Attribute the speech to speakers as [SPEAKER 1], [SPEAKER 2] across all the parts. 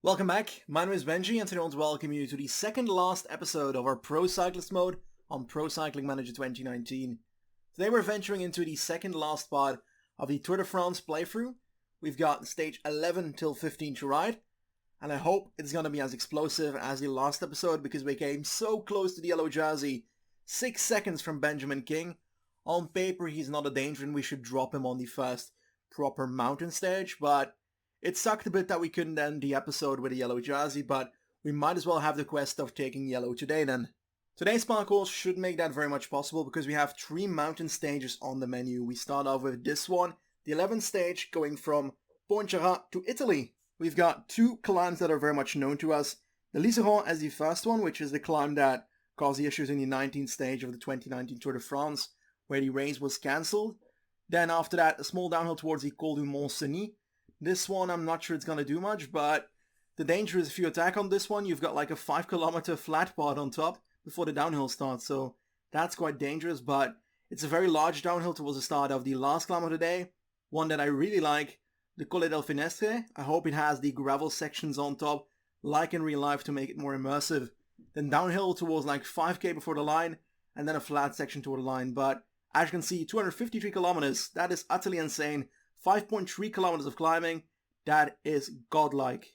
[SPEAKER 1] Welcome back, my name is Benji and today I want to welcome you to the second last episode of our Pro Cyclist mode on Pro Cycling Manager 2019. Today we're venturing into the second last part of the Tour de France playthrough. We've got stage 11 till 15 to ride, and I hope it's going to be as explosive as the last episode because we came so close to the yellow jersey, 6 seconds from Benjamin King. On paper he's not a danger and we should drop him on the first proper mountain stage, but it sucked a bit that we couldn't end the episode with a yellow jersey, but we might as well have the quest of taking yellow today then. Today's parcours should make that very much possible because we have 3 mountain stages on the menu. We start off with this one, the 11th stage, going from Pontcharrat to Italy. We've got 2 climbs that are very much known to us. The Liseron as the first one, which is the climb that caused the issues in the 19th stage of the 2019 Tour de France, where the race was cancelled. Then after that, a small downhill towards the Col du Galibier. This one, I'm not sure it's going to do much, but the danger is if you attack on this one, you've got like a 5-kilometer flat part on top before the downhill starts, so that's quite dangerous, but it's a very large downhill towards the start of the last climb of the day, one that I really like, the Col del Finestre. I hope it has the gravel sections on top, like in real life, to make it more immersive. Then downhill towards like 5k before the line, and then a flat section toward the line, but as you can see, 253 kilometers, that is utterly insane. 5.3 kilometers of climbing, that is godlike.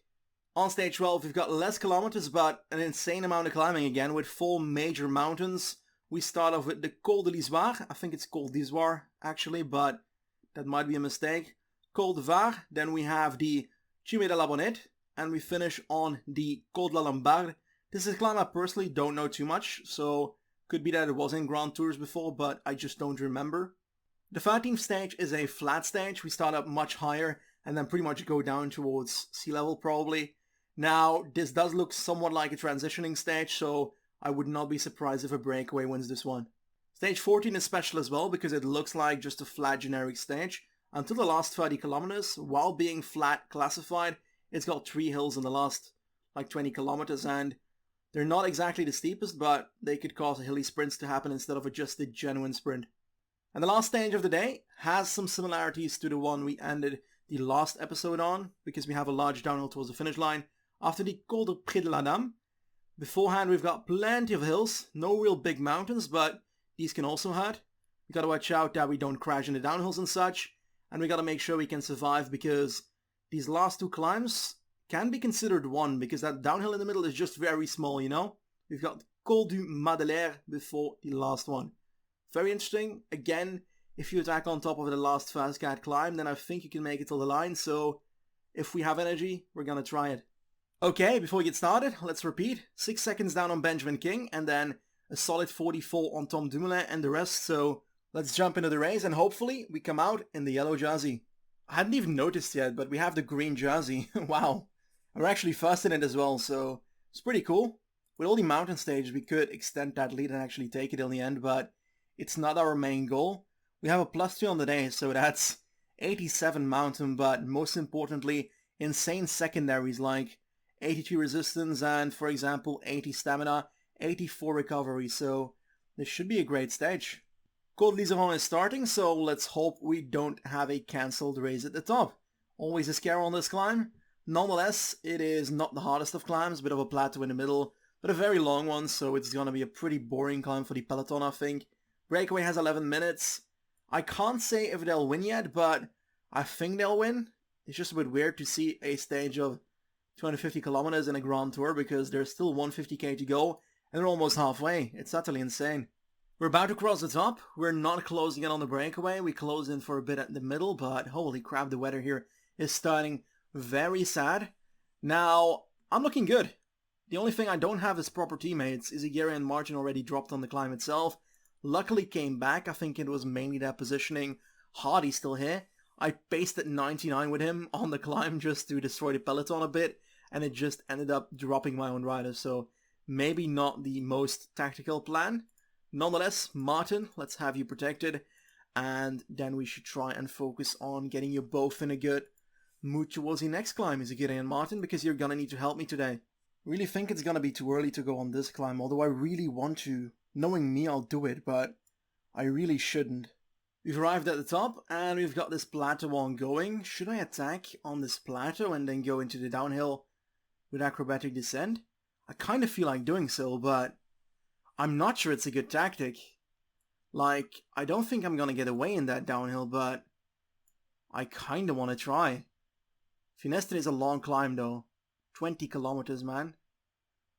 [SPEAKER 1] On stage 12 we've got less kilometers but an insane amount of climbing again with 4 major mountains. We start off with the Col de l'Isoire, I think it's Col d'Isoire actually, but that might be a mistake. Col de Var, then we have the Cime de la Bonnette, and we finish on the Col de la Lambarde. This is a climb I personally don't know too much, so could be that it was in Grand Tours before, but I just don't remember. The 13th stage is a flat stage. We start up much higher and then pretty much go down towards sea level probably. Now, this does look somewhat like a transitioning stage, so I would not be surprised if a breakaway wins this one. Stage 14 is special as well because it looks like just a flat generic stage. Until the last 30 kilometers, while being flat classified, it's got 3 hills in the last like 20 kilometers and they're not exactly the steepest, but they could cause hilly sprints to happen instead of just a genuine sprint. And the last stage of the day has some similarities to the one we ended the last episode on, because we have a large downhill towards the finish line after the Col de Près de la Dame. Beforehand we've got plenty of hills, no real big mountains, but these can also hurt. We gotta watch out that we don't crash in the downhills and such, and we gotta make sure we can survive because these last 2 climbs can be considered one, because that downhill in the middle is just very small, you know? We've got Col du Madelaire before the last one. Very interesting. Again, if you attack on top of the last fast cat climb, then I think you can make it till the line, so if we have energy, we're gonna try it. Okay, before we get started, let's repeat. 6 seconds down on Benjamin King, and then a solid 44 on Tom Dumoulin and the rest, so let's jump into the race, and hopefully we come out in the yellow jersey. I hadn't even noticed yet, but we have the green jersey. Wow. And we're actually first in it as well, so it's pretty cool. With all the mountain stages, we could extend that lead and actually take it in the end, but it's not our main goal. We have a +2 on the day, so that's 87 mountain, but most importantly, insane secondaries like 82 resistance and, for example, 80 stamina, 84 recovery, so this should be a great stage. Col de l'Isoire is starting, so let's hope we don't have a cancelled race at the top. Always a scare on this climb. Nonetheless, it is not the hardest of climbs, bit of a plateau in the middle, but a very long one, so it's gonna be a pretty boring climb for the peloton, I think. Breakaway has 11 minutes. I can't say if they'll win yet, but I think they'll win. It's just a bit weird to see a stage of 250 kilometers in a Grand Tour because there's still 150k to go and they're almost halfway. It's utterly insane. We're about to cross the top. We're not closing in on the breakaway. We close in for a bit at the middle, but holy crap, the weather here is starting very sad. Now, I'm looking good. The only thing I don't have is proper teammates. Izagirre and Martin already dropped on the climb itself. Luckily came back. I think it was mainly their positioning. Hardy's still here. I paced at 99 with him on the climb just to destroy the peloton a bit, and it just ended up dropping my own rider, so maybe not the most tactical plan. Nonetheless, Martin, let's have you protected, and then we should try and focus on getting you both in a good mood towards the next climb, Izagirre and Martin, because you're gonna need to help me today. Really think it's gonna be too early to go on this climb, although I really want to. Knowing me, I'll do it, but I really shouldn't. We've arrived at the top, and we've got this plateau ongoing. Should I attack on this plateau and then go into the downhill? with acrobatic descent? I kind of feel like doing so, but I'm not sure it's a good tactic. Like, I don't think I'm gonna get away in that downhill, but I kind of want to try. Finestre is a long climb though. 20 kilometers, man.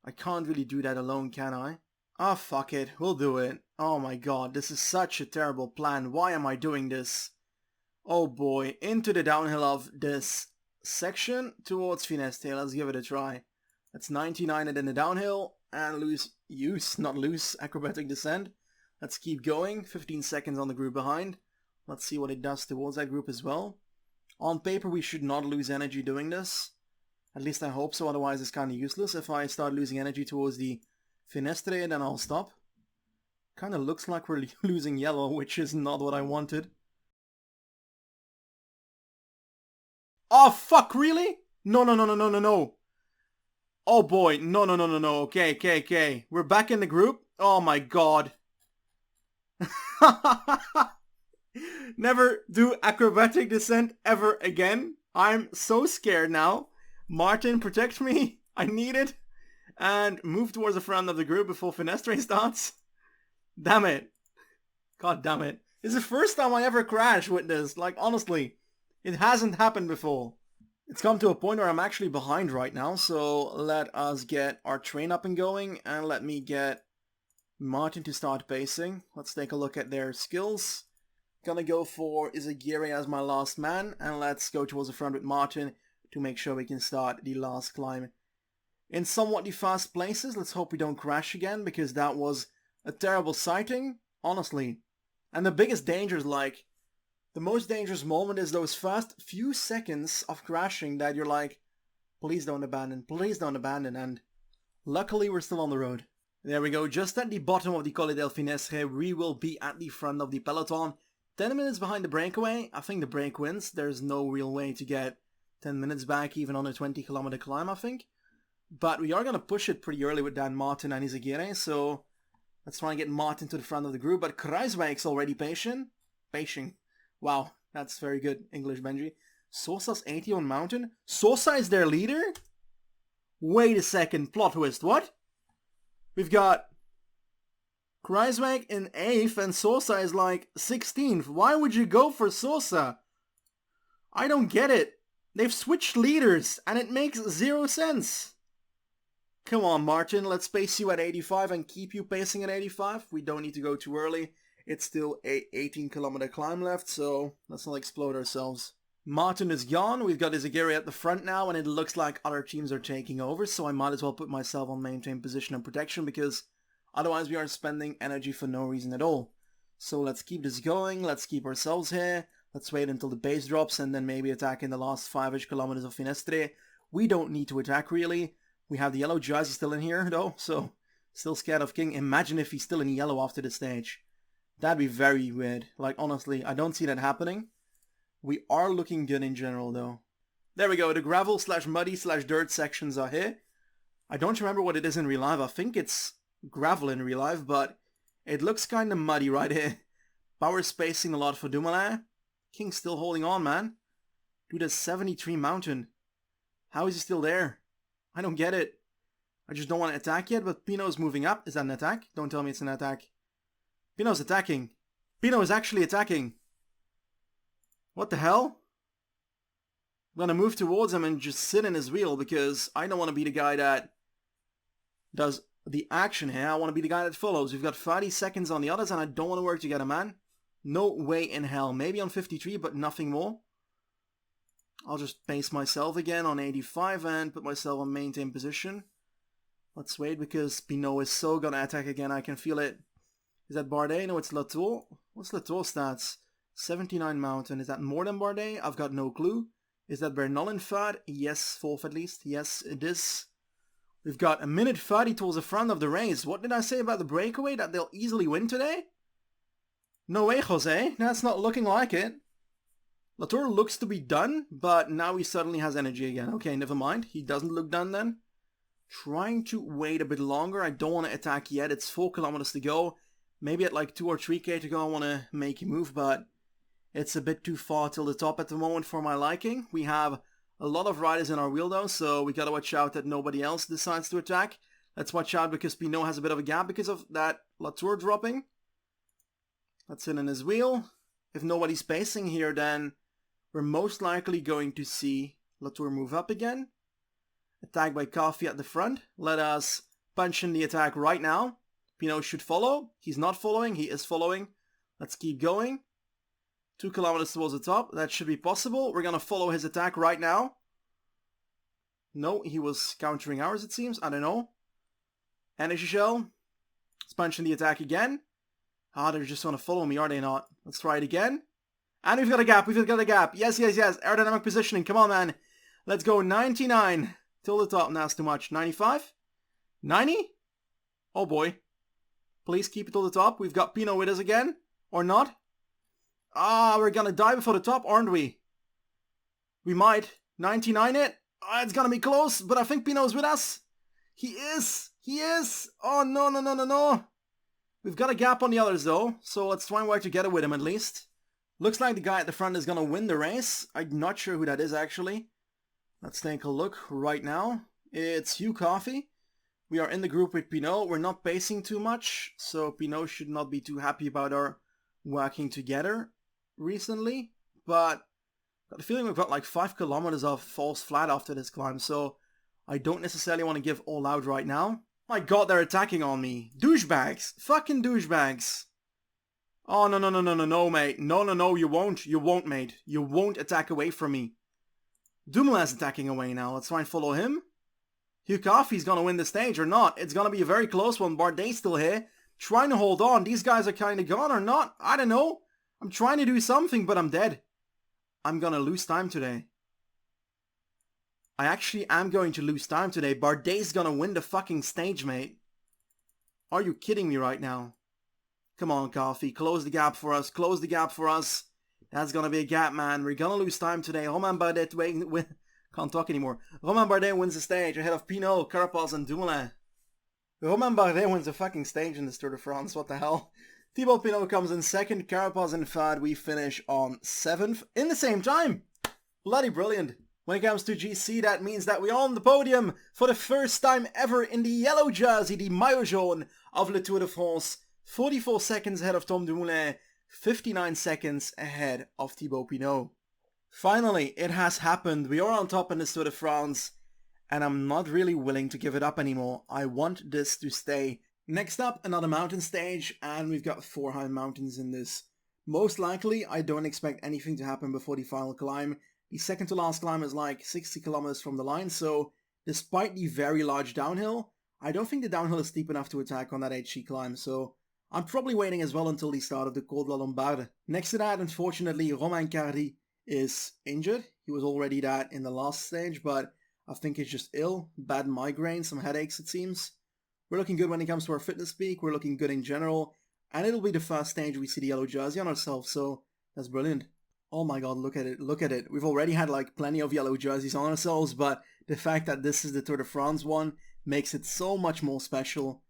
[SPEAKER 1] I can't really do that alone, can I? Ah, fuck it. We'll do it. Oh my god, this is such a terrible plan. Why am I doing this? Oh boy, into the downhill of this section towards Finestre. Let's give it a try. That's 99 and in the downhill. And not lose, acrobatic descent. Let's keep going. 15 seconds on the group behind. Let's see what it does towards that group as well. On paper, we should not lose energy doing this. At least I hope so, otherwise it's kind of useless. If I start losing energy towards the Finestre, then I'll stop. Kind of looks like we're losing yellow, which is not what I wanted. Oh, fuck, really? No. Oh boy, no. Okay. We're back in the group. Oh my god. Never do acrobatic descent ever again. I'm so scared now. Martin, protect me. I need it. And move towards the front of the group before Finestre starts. Damn it. God damn it. This is the first time I ever crash with this. Like, honestly, it hasn't happened before. It's come to a point where I'm actually behind right now. So let us get our train up and going. And let me get Martin to start pacing. Let's take a look at their skills. Gonna go for Izagiri as my last man. And let's go towards the front with Martin to make sure we can start the last climb in somewhat the fast places. Let's hope we don't crash again, because that was a terrible sighting, honestly. And the biggest danger is like, the most dangerous moment is those first few seconds of crashing that you're like, please don't abandon, and luckily we're still on the road. There we go, just at the bottom of the Col del Finestre, we will be at the front of the peloton. 10 minutes behind the breakaway. I think the break wins. There's no real way to get 10 minutes back, even on a 20-kilometer climb, I think. But we are going to push it pretty early with Dan Martin and Izagiri, so let's try and get Martin to the front of the group. But Kruijswijk's already patient. Wow, that's very good English, Benji. Sosa's 80 on mountain. Sosa is their leader? Wait a second, plot twist, what? We've got Kruijswijk in 8th and Sosa is like 16th. Why would you go for Sosa? I don't get it. They've switched leaders and it makes 0 sense. Come on, Martin, let's pace you at 85 and keep you pacing at 85. We don't need to go too early. It's still a 18-kilometer climb left, so let's not explode ourselves. Martin is gone. We've got Izagiri at the front now, and it looks like other teams are taking over, so I might as well put myself on maintain position and protection, because otherwise we are spending energy for no reason at all. So let's keep this going. Let's keep ourselves here. Let's wait until the base drops and then maybe attack in the last 5-ish kilometers of Finestre. We don't need to attack, really. We have the yellow jersey still in here, though, so still scared of King. Imagine if he's still in yellow after the stage. That'd be very weird. Like, honestly, I don't see that happening. We are looking good in general, though. There we go. The gravel / muddy / dirt sections are here. I don't remember what it is in real life. I think it's gravel in real life, but it looks kind of muddy right here. Power spacing a lot for Dumoulin. King's still holding on, man. Dude, that's 73 mountain. How is he still there? I don't get it. I just don't want to attack yet, but Pino's moving up. Is that an attack? Don't tell me it's an attack. Pino's attacking. Pino is actually attacking. What the hell? I'm gonna move towards him and just sit in his wheel, because I don't want to be the guy that does the action here. I want to be the guy that follows. We've got 30 seconds on the others and I don't want to work together, man. No way in hell. Maybe on 53, but nothing more. I'll just pace myself again on 85 and put myself on maintain position. Let's wait, because Pinot is so gonna attack again. I can feel it. Is that Bardet? No, it's Latour. What's Latour's stats? 79 mountain. Is that more than Bardet? I've got no clue. Is that Bernal in third? Yes, fourth at least. Yes, it is. We've got a minute 30 towards the front of the race. What did I say about the breakaway? That they'll easily win today? No way, Jose. That's not looking like it. Latour looks to be done, but now he suddenly has energy again. Okay, never mind. He doesn't look done then. Trying to wait a bit longer. I don't want to attack yet. It's 4 kilometers to go. Maybe at like 2 or 3k to go I want to make a move, but it's a bit too far till the top at the moment for my liking. We have A lot of riders in our wheel though, so we gotta watch out that nobody else decides to attack. Let's watch out because Pinot has a bit of a gap because of that Latour dropping. Let's sit in his wheel. If nobody's pacing here, then we're most likely going to see Latour move up again. Attack by Coffee at the front. Let us punch in the attack right now. Pinot should follow. He's not following. He is following. Let's keep going. 2 kilometers towards the top. That should be possible. We're going to follow his attack right now. No, he was countering ours, it seems. I don't know. Energy Shell. Let's punch in the attack again. Ah, they're just going to follow me, are they not? Let's try it again. And we've got a gap. We've got a gap. Yes, yes, yes. Aerodynamic positioning. Come on, man. Let's go 99. Till the top. Now it's too much. 95? 90? Oh, boy. Please keep it till the top. We've got Pinot with us again. Or not. Ah, we're going to die before the top, aren't we? We might. 99 it. Ah, it's going to be close, but I think Pinot's with us. He is. He is. Oh, no, no, no, no, no. We've got a gap on the others, though. So let's try and work together with him, at least. Looks like the guy at the front is going to win the race. I'm not sure who that is, actually. Let's take a look right now. It's Hugh Coffey. We are in the group with Pinot. We're not pacing too much, so Pinot should not be too happy about our working together recently. But I've got the feeling we've got like 5 kilometers of false flat after this climb, so I don't necessarily want to give all out right now. My god, they're attacking on me. Douchebags. Fucking douchebags. Oh, no, no, no, no, no, no, mate. No, no, no, you won't. You won't, mate. You won't attack away from me. Dumoulin's attacking away now. Let's try and follow him. Hugh Coffey's going to win the stage or not. It's going to be a very close one. Bardet's still here. Trying to hold on. These guys are kind of gone or not. I don't know. I'm trying to do something, but I'm dead. I'm going to lose time today. I actually am going to lose time today. Bardet's going to win the fucking stage, mate. Are you kidding me right now? Come on, Coffey. Close the gap for us. Close the gap for us. That's going to be a gap, man. We're going to lose time today. Romain Bardet can't talk anymore. Romain Bardet wins the stage ahead of Pinot, Carapaz, and Dumoulin. Romain Bardet wins the fucking stage in this Tour de France. What the hell? Thibaut Pinot comes in second. Carapaz in third. We finish on 7th in the same time. Bloody brilliant. When it comes to GC, that means that we're on the podium for the first time ever in the yellow jersey, the maillot jaune of Le Tour de France. 44 seconds ahead of Tom Dumoulin. 59 seconds ahead of Thibaut Pinot. Finally, it has happened. We are on top in this Tour de France, and I'm not really willing to give it up anymore. I want this to stay. Next up, another mountain stage, and we've got 4 high mountains in this. Most likely, I don't expect anything to happen before the final climb. The second to last climb is like 60 kilometers from the line, so despite the very large downhill, I don't think the downhill is steep enough to attack on that HC climb, so I'm probably waiting as well until the start of the Col du Galibier. Next to that, unfortunately, Romain Cardy is injured. He was already that in the last stage, but I think he's just ill. Bad migraine, some headaches it seems. We're looking good when it comes to our fitness peak. We're looking good in general. And it'll be the first stage we see the yellow jersey on ourselves, so that's brilliant. Oh my god, look at it, look at it. We've already had like plenty of yellow jerseys on ourselves, but the fact that this is the Tour de France one makes it so much more special.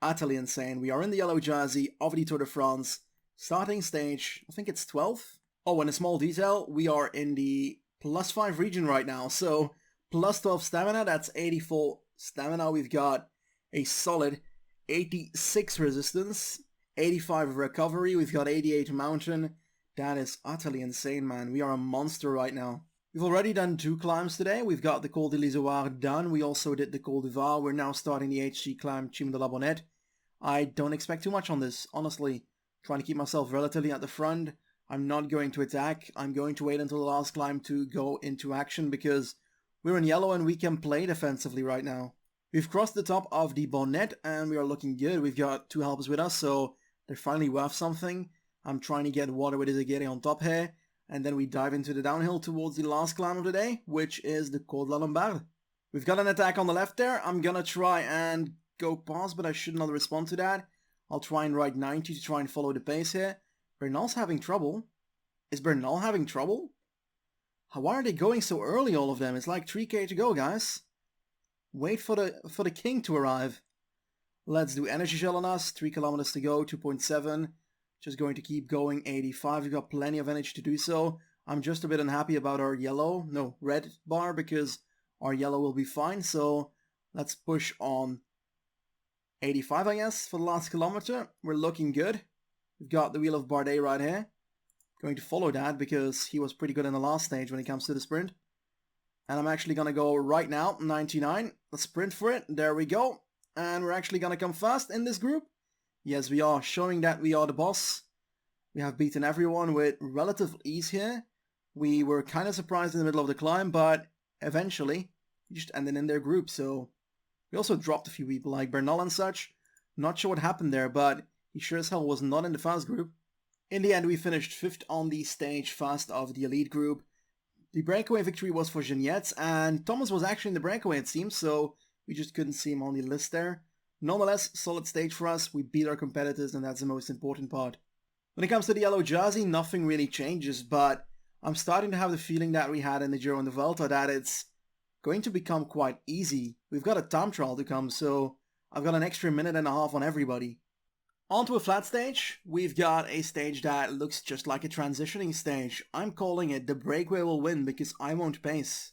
[SPEAKER 1] Utterly insane. We are in the yellow jersey of the Tour de France. Starting stage, I think it's 12th. Oh, and a small detail, we are in the +5 region right now. So, +12 stamina, that's 84 stamina. We've got a solid 86 resistance, 85 recovery. We've got 88 mountain. That is utterly insane, man. We are a monster right now. We've already done 2 climbs today. We've got the Col de l'Izoard done. We also did the Col du Var. We're now starting the HC climb, Cime de la Bonnette. I don't expect too much on this, honestly. Trying to keep myself relatively at the front. I'm not going to attack. I'm going to wait until the last climb to go into action because we're in yellow and we can play defensively right now. We've crossed the top of the Bonnette and we are looking good. We've got 2 helpers with us, so they're finally worth something. I'm trying to get water with Izagiri on top here. And then we dive into the downhill towards the last climb of the day, which is the Col de la Lombard. We've got an attack on the left there. I'm gonna try and go past, but I should not respond to that. I'll try and ride 90 to try and follow the pace here. Bernal's having trouble. Is Bernal having trouble? Why are they going so early, all of them? It's like 3k to go, guys. Wait for the king to arrive. Let's do energy gel on us. 3 kilometers to go, 2.7. Just going to keep going, 85. We've got plenty of energy to do so. I'm just a bit unhappy about our red bar, because our yellow will be fine. So let's push on 85, I guess, for the last kilometer. We're looking good. We've got the wheel of Bardet right here. Going to follow that because he was pretty good in the last stage when it comes to the sprint. And I'm actually going to go right now, 99. Let's sprint for it. There we go. And we're actually going to come fast in this group. Yes, we are, showing that we are the boss. We have beaten everyone with relative ease here. We were kind of surprised in the middle of the climb, but eventually we just ended in their group. So we also dropped a few people like Bernal and such. Not sure what happened there, but he sure as hell was not in the fast group. In the end, we finished 5th on the stage, fast of the elite group. The breakaway victory was for Genietz, and Thomas was actually in the breakaway, it seems, so we just couldn't see him on the list there. Nonetheless, solid stage for us. We beat our competitors, and that's the most important part. When it comes to the yellow jersey, nothing really changes, but I'm starting to have the feeling that we had in the Giro and the Vuelta, that it's going to become quite easy. We've got a time trial to come, so I've got an extra minute and a half on everybody. Onto a flat stage. We've got a stage that looks just like a transitioning stage. I'm calling it the breakaway will win because I won't pace.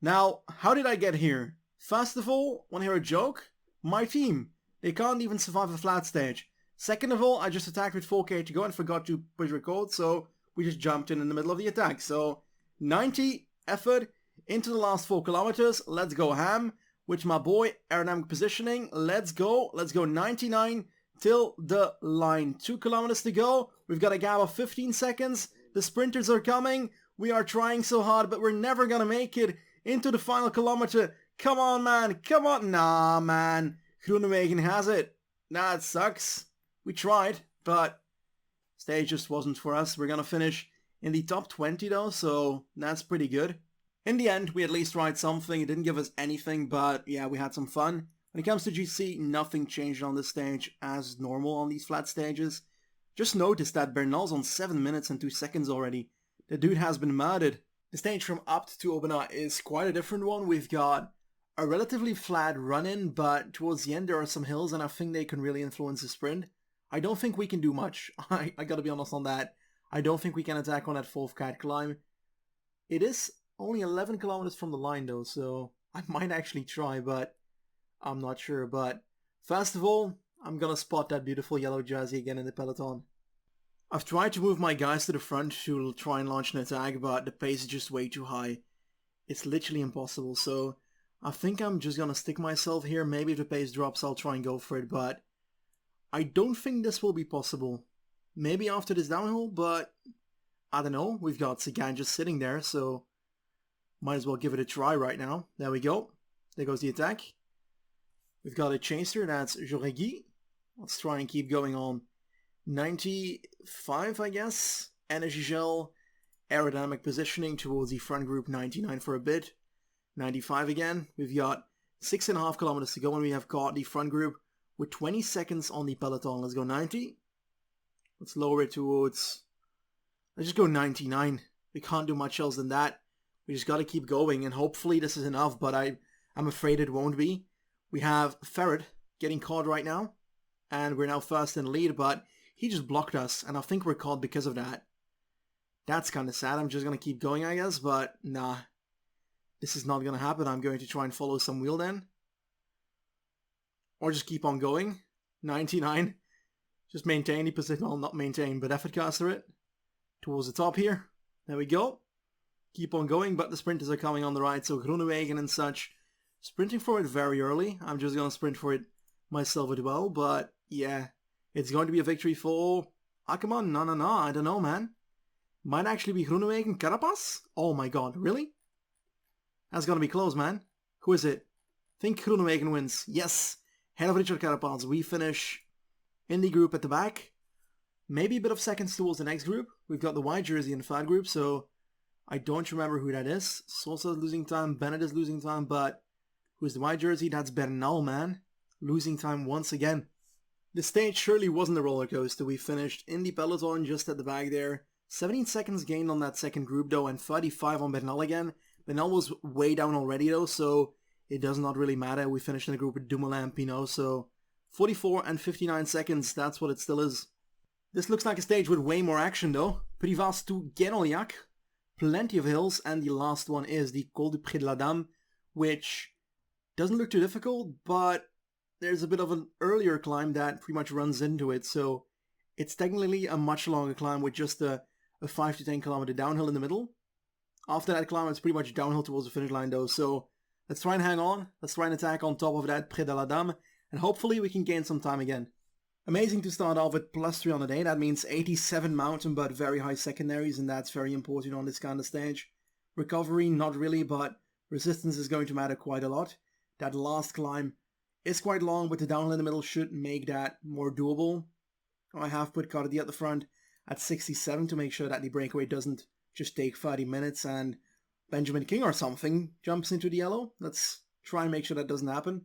[SPEAKER 1] Now, how did I get here? First of all, want to hear a joke? My team. They can't even survive a flat stage. Second of all, I just attacked with 4k to go and forgot to push record, so we just jumped in the middle of the attack. So 90 effort into the last 4 kilometers. Let's go ham with my boy aerodynamic positioning. Let's go 99 till the line. 2 kilometers to go. We've got a gap of 15 seconds. The sprinters are coming. We are trying so hard, but we're never gonna make it into the final kilometer. Come on, man. Come on. Nah, man. Groenewegen has it. Nah, it sucks. We tried, but stage just wasn't for us. We're gonna finish in the top 20 though, so that's pretty good. In the end, we at least tried something. It didn't give us anything, but yeah, we had some fun. When it comes to GC, nothing changed on this stage as normal on these flat stages. Just notice that Bernal's on 7 minutes and 2 seconds already. The dude has been murdered. The stage from Abt to Aubenas is quite a different one. We've got a relatively flat run-in, but towards the end there are some hills and I think they can really influence the sprint. I don't think we can do much. I gotta be honest on that. I don't think we can attack on that 4th cat climb. It is only 11 kilometers from the line though, so I might actually try, but I'm not sure. But first of all, I'm gonna spot that beautiful yellow jersey again in the peloton. I've tried to move my guys to the front to try and launch an attack, but the pace is just way too high. It's literally impossible, so I think I'm just gonna stick myself here. Maybe if the pace drops, I'll try and go for it, but I don't think this will be possible. Maybe after this downhill, but I don't know. We've got Sagan just sitting there, so might as well give it a try right now. There we go. There goes the attack. We've got a chaser, that's Jauregui. Let's try and keep going on. 95, I guess. Energy gel, aerodynamic positioning towards the front group, 99 for a bit. 95 again. We've got 6.5 kilometers to go and we have caught the front group with 20 seconds on the peloton. Let's go 90. Let's lower it towards... Let's just go 99. We can't do much else than that. We just gotta keep going and hopefully this is enough, but I'm afraid it won't be. We have Ferret getting caught right now, and we're now first in the lead, but he just blocked us, and I think we're caught because of that. That's kind of sad. I'm just going to keep going, I guess, but nah. This is not going to happen. I'm going to try and follow some wheel then. Or just keep on going. 99. Just maintain the position. Well, not maintain, but effort caster it. Towards the top here. There we go. Keep on going, but the sprinters are coming on the right, so Groenewegen and such. Sprinting for it very early. I'm just going to sprint for it myself as well, but yeah. It's going to be a victory for Akkerman. No, I don't know, man. Might actually be Groenewegen, Carapaz? Oh my god, really? That's gonna be close, man. Who is it? Think Groenewegen wins. Yes! Head of Richard Carapaz. We finish in the group at the back. Maybe a bit of seconds towards the next group. We've got the white jersey in the third group, so I don't remember who that is. Sosa's losing time, Bennett is losing time, but who's the white jersey? That's Bernal, man. Losing time once again. The stage surely wasn't a roller coaster. We finished in the peloton just at the back there. 17 seconds gained on that second group though, and 35 on Bernal again. Bernal was way down already though, so it does not really matter. We finished in the group with Dumoulin and Pinot, so 44 and 59 seconds, that's what it still is. This looks like a stage with way more action though. Privas to Genoliac. plenty of hills, and the last one is the Col du Galibier, which doesn't look too difficult, but there's a bit of an earlier climb that pretty much runs into it, so it's technically a much longer climb with just a 5 to 10 kilometer downhill in the middle. After that climb, it's pretty much downhill towards the finish line though, so let's try and hang on, let's try and attack on top of that Pré de la Dame, and hopefully we can gain some time again. Amazing to start off with +3 on the day. That means 87 mountain but very high secondaries, and that's very important on this kind of stage. Recovery, not really, but resistance is going to matter quite a lot. That last climb is quite long, but the downhill in the middle should make that more doable. I have put Cardi at the front at 67 to make sure that the breakaway doesn't just take 30 minutes and Benjamin King or something jumps into the yellow. Let's try and make sure that doesn't happen.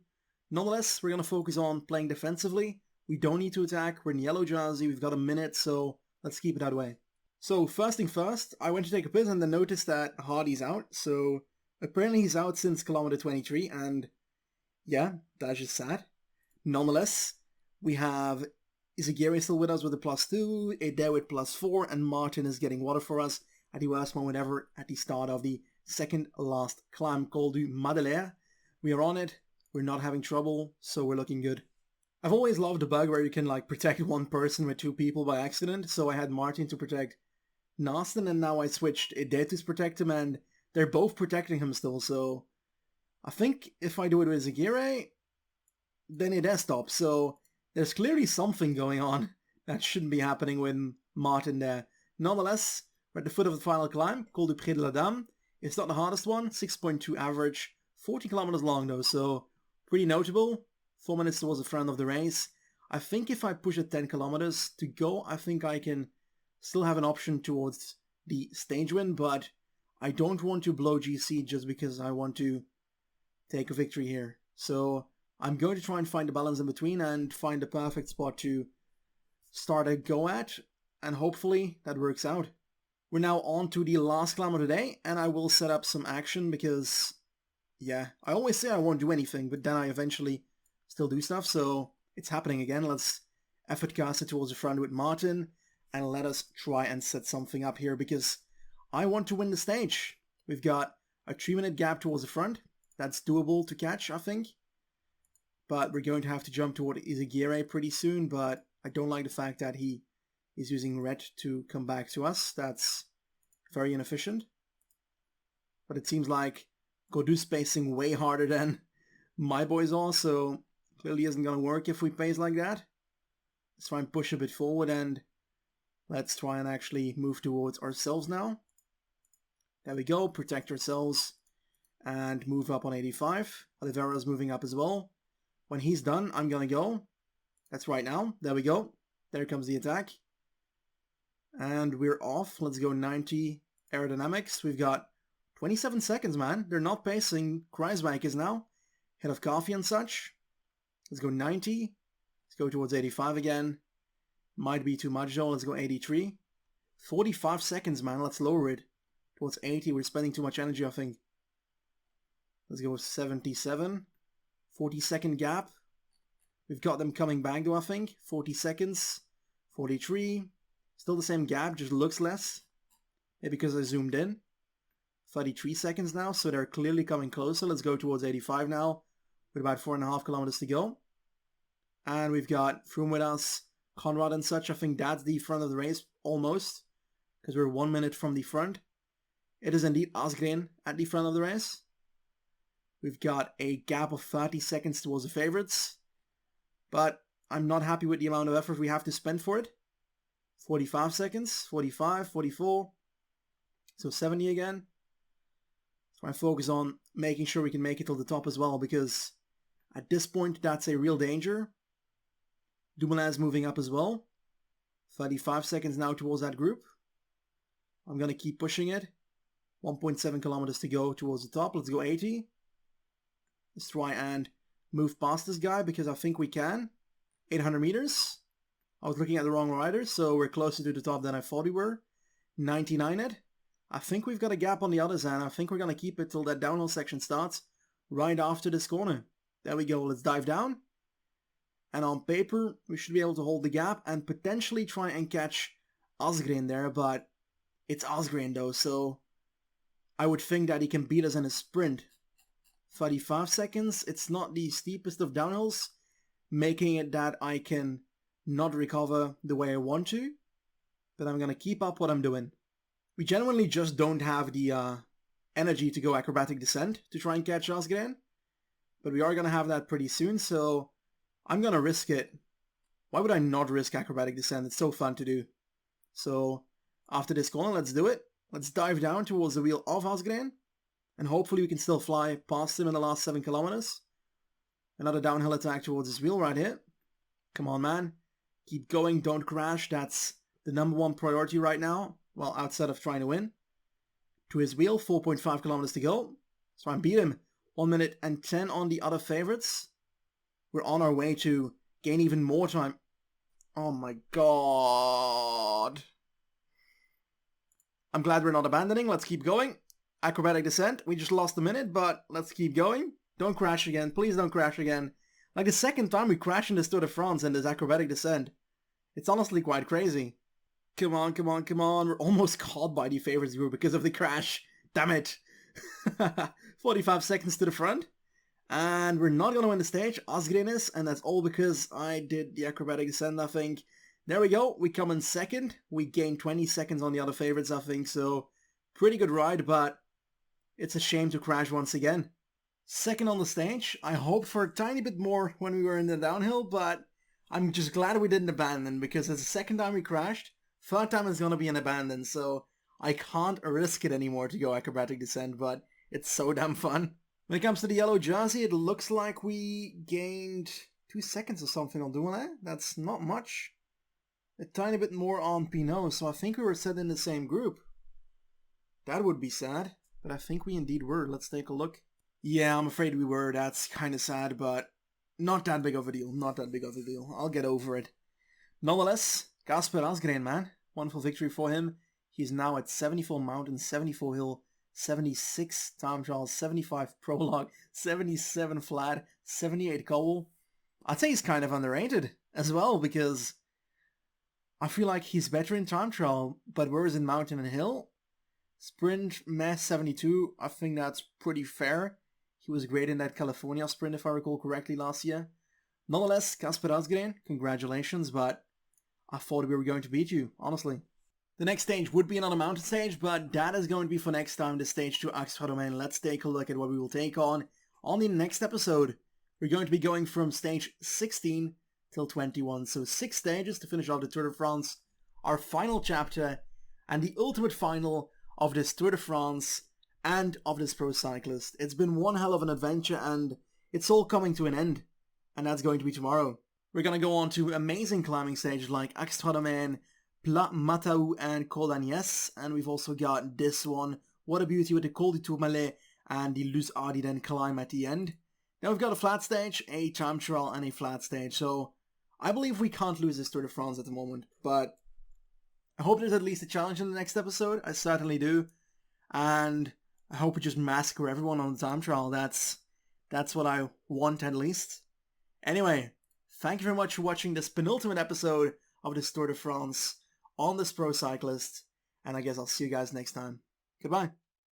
[SPEAKER 1] Nonetheless, we're going to focus on playing defensively. We don't need to attack. We're in yellow jersey. We've got a minute, so let's keep it that way. So first thing first, I went to take a piss and then noticed that Hardy's out. So apparently he's out since kilometer 23, and yeah, that's just sad. Nonetheless, we have Izagiri still with us with a +2, Eder with +4, and Martin is getting water for us at the worst moment ever at the start of the second last climb, Col du Galibier. We are on it. We're not having trouble, so we're looking good. I've always loved the bug where you can protect one person with 2 people by accident, so I had Martin to protect Nastin, and now I switched Eder to protect him, and they're both protecting him still, so I think if I do it with Izagiri, then Eder stops, so there's clearly something going on that shouldn't be happening with Martin there. Nonetheless, we're at the foot of the final climb, Col du Pré de la Dame. It's not the hardest one, 6.2 average, 40 kilometers long though, so pretty notable. 4 minutes towards the front of the race. I think if I push it 10 kilometers to go, I think I can still have an option towards the stage win, but I don't want to blow GC just because I want to take a victory here. So I'm going to try and find the balance in between and find the perfect spot to start a go at, and hopefully that works out. We're now on to the last climb of the day, and I will set up some action because, yeah, I always say I won't do anything, but then I eventually still do stuff, so it's happening again. Let's effort cast it towards the front with Martin, and let us try and set something up here because I want to win the stage. We've got a 3-minute gap towards the front. That's doable to catch, I think. But we're going to have to jump toward Izagiri pretty soon, but I don't like the fact that he is using red to come back to us. That's very inefficient. But it seems like Godou's spacing way harder than my boys are, so clearly isn't going to work if we pace like that. Let's try and push a bit forward, and let's try and actually move towards ourselves now. There we go, protect ourselves and move up on 85. Oliveira's moving up as well. When he's done, I'm going to go. That's right now. There we go. There comes the attack. And we're off. Let's go 90 aerodynamics. We've got 27 seconds, man. They're not pacing. Kreisbike is now head of coffee and such. Let's go 90. Let's go towards 85 again. Might be too much though. Let's go 83. 45 seconds, man. Let's lower it towards 80. We're spending too much energy, I think. Let's go 77. 40-second gap. We've got them coming back though, I think. 40 seconds. 43. Still the same gap, just looks less. Maybe because I zoomed in. 33 seconds now, so they're clearly coming closer. Let's go towards 85 now, with about 4.5 kilometers to go. And we've got Froome with us, Conrad and such. I think that's the front of the race, almost, because we're 1 minute from the front. It is indeed Asgreen at the front of the race. We've got a gap of 30 seconds towards the favorites, but I'm not happy with the amount of effort we have to spend for it. 45 seconds, 45, 44, so 70 again. Try and focus on making sure we can make it till the top as well, because at this point that's a real danger. Dumoulin's moving up as well. 35 seconds now towards that group. I'm going to keep pushing it. 1.7 kilometers to go towards the top. Let's go 80. Let's try and move past this guy because I think we can. 800 meters. I was looking at the wrong rider, so we're closer to the top than I thought we were. 99 it. I think we've got a gap on the others, and I think we're going to keep it till that downhill section starts right after this corner. There we go. Let's dive down. And on paper, we should be able to hold the gap and potentially try and catch Asgreen there, but it's Asgreen though, so I would think that he can beat us in a sprint. 35 seconds, it's not the steepest of downhills, making it that I can not recover the way I want to, but I'm gonna keep up what I'm doing. We genuinely just don't have the energy to go acrobatic descent to try and catch Asgren, but we are gonna have that pretty soon, so I'm gonna risk it. Why would I not risk acrobatic descent? It's so fun to do. So after this corner, let's do it. Let's dive down towards the wheel of Asgren, and hopefully we can still fly past him in the last 7 kilometers. Another downhill attack towards his wheel right here. Come on, man. Keep going, don't crash. That's the #1 priority right now. Well, outside of trying to win. To his wheel, 4.5 kilometers to go. So I beat him. 1 minute and 10 on the other favorites. We're on our way to gain even more time. Oh my god. I'm glad we're not abandoning. Let's keep going. Acrobatic descent. We just lost a minute, but let's keep going. Don't crash again. Please don't crash again. Like the second time we crash in this Tour de France and this acrobatic descent. It's honestly quite crazy. Come on, come on, come on. We're almost caught by the favorites group because of the crash. Damn it. 45 seconds to the front. And we're not going to win the stage. Asgren is, and that's all because I did the acrobatic descent, I think. There we go. We come in second. We gain 20 seconds on the other favorites, I think. So, pretty good ride, but it's a shame to crash once again. Second on the stage. I hoped for a tiny bit more when we were in the downhill, but I'm just glad we didn't abandon, because it's the second time we crashed. Third time is going to be an abandon, so I can't risk it anymore to go acrobatic descent, but it's so damn fun. When it comes to the yellow jersey, it looks like we gained 2 seconds or something on doing that. That's not much. A tiny bit more on Pinot, so I think we were set in the same group. That would be sad, but I think we indeed were. Let's take a look. Yeah, I'm afraid we were. That's kind of sad, but not that big of a deal. Not that big of a deal. I'll get over it. Nonetheless, Kasper Asgreen, man. Wonderful victory for him. He's now at 74 mountain, 74 hill, 76 time trials, 75 prologue, 77 flat, 78 cobble. I'd say he's kind of underrated as well, because I feel like he's better in time trial, but whereas in mountain and hill, sprint, meh, 72, I think that's pretty fair. He was great in that California sprint, if I recall correctly, last year. Nonetheless, Kasper Asgreen, congratulations, but I thought we were going to beat you, honestly. The next stage would be another mountain stage, but that is going to be for next time, the stage 2 Axthodomain. Let's take a look at what we will take on the next episode. We're going to be going from stage 16 till 21, so 6 stages to finish off the Tour de France, our final chapter, and the ultimate final of this Tour de France and of this Pro Cyclist. It's been one hell of an adventure, and it's all coming to an end, and that's going to be tomorrow. We're going to go on to amazing climbing stages like Axthodomain, Pla Matau and Col d'Agnès, and we've also got this one. What a beauty with the Col du Tourmalet and the Luz Ardiden climb at the end. Now we've got a flat stage, a time trial, and a flat stage, so I believe we can't lose this Tour de France at the moment, but I hope there's at least a challenge in the next episode. I certainly do, and I hope we just massacre everyone on the time trial. That's what I want, at least. Anyway, thank you very much for watching this penultimate episode of this Tour de France on this Pro Cyclist, and I guess I'll see you guys next time. Goodbye.